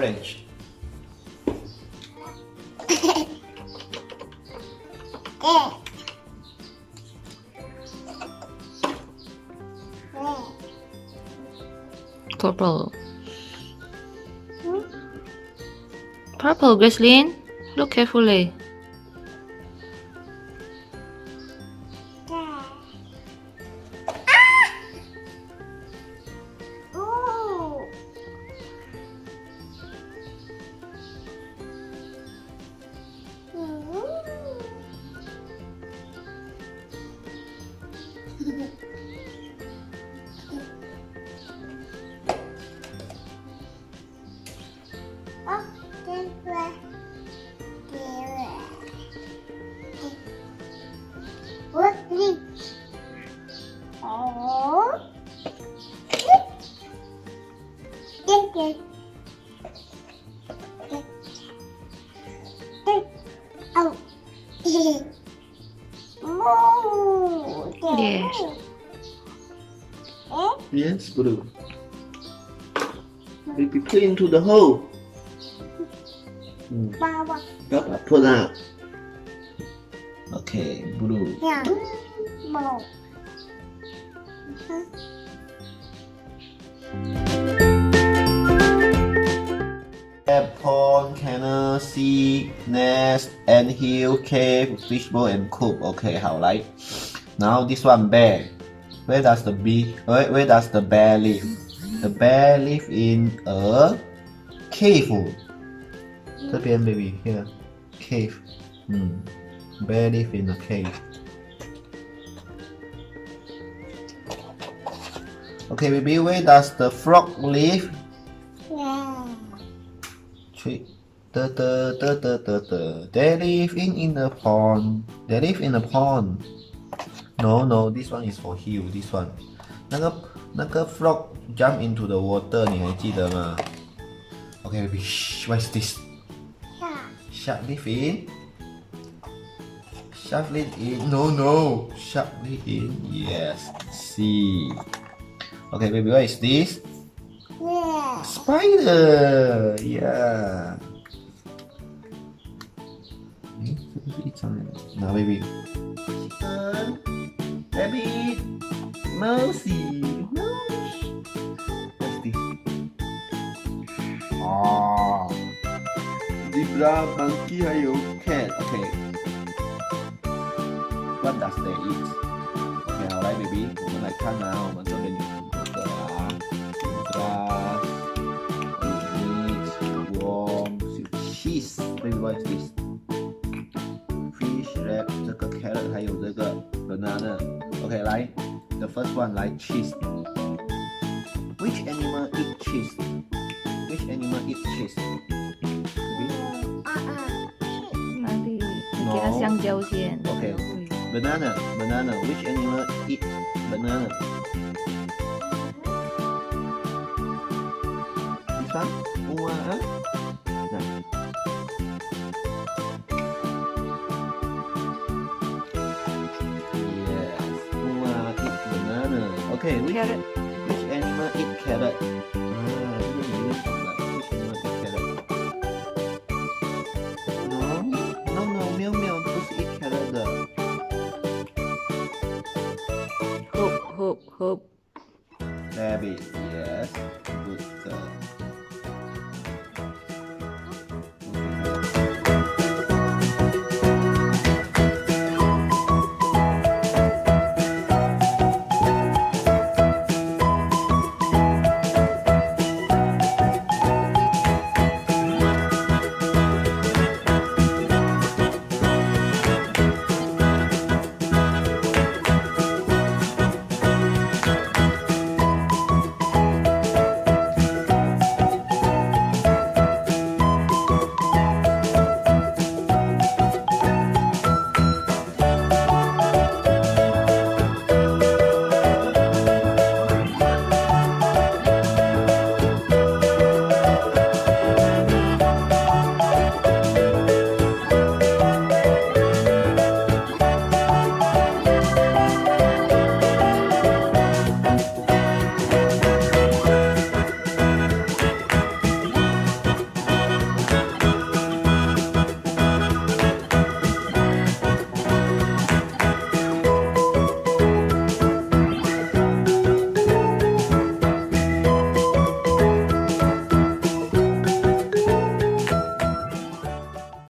orange. Purple. Purple, Gracelyn. Look carefully. Yes. Yes, blue. Baby, put into the hole. Papa, put out. Okay, blue. Pond, canal, sea, nest, ant hill, cave, fishbowl, and coop. Okay, 好来。Now this one bear. Where does the bear live? The bear live in a cave. 这边 baby here, cave. Bear live in a cave. Okay, baby, where does the frog live? They live in a pond. They live in a pond. No, this one is for hill. This one. 那个 frog jump into the water, 你还记得吗 ？Okay, baby. What is this? Shark live in. Shark live in. No. Shark live in. Yes. Sea. Okay, baby. What is this? Spider. Yeah. Now, baby. Chicken. Rabbit. Mousey. What's this? Zebra, monkey, 还有 cat. Okay. What does they eat? Okay, 好来 baby， 我们来看啊，我们这边有很多个啊 ，grass, meat, worms, cheese. Baby, what is this? Fish, rat, 这个 carrot 还有这个 banana. Okay, 来 ，the first one 来 cheese. Which animal eat cheese? Which animal eat cheese? Maybe 你给它香蕉先。Okay. Banana. Which animal eat banana? This one? Nah. Yes. Eat banana. Okay. Which animal eat carrot? Which animal eat carrot? No. 喵，不是 eat carrot 的。Hope. Rabbit, yes, good girl.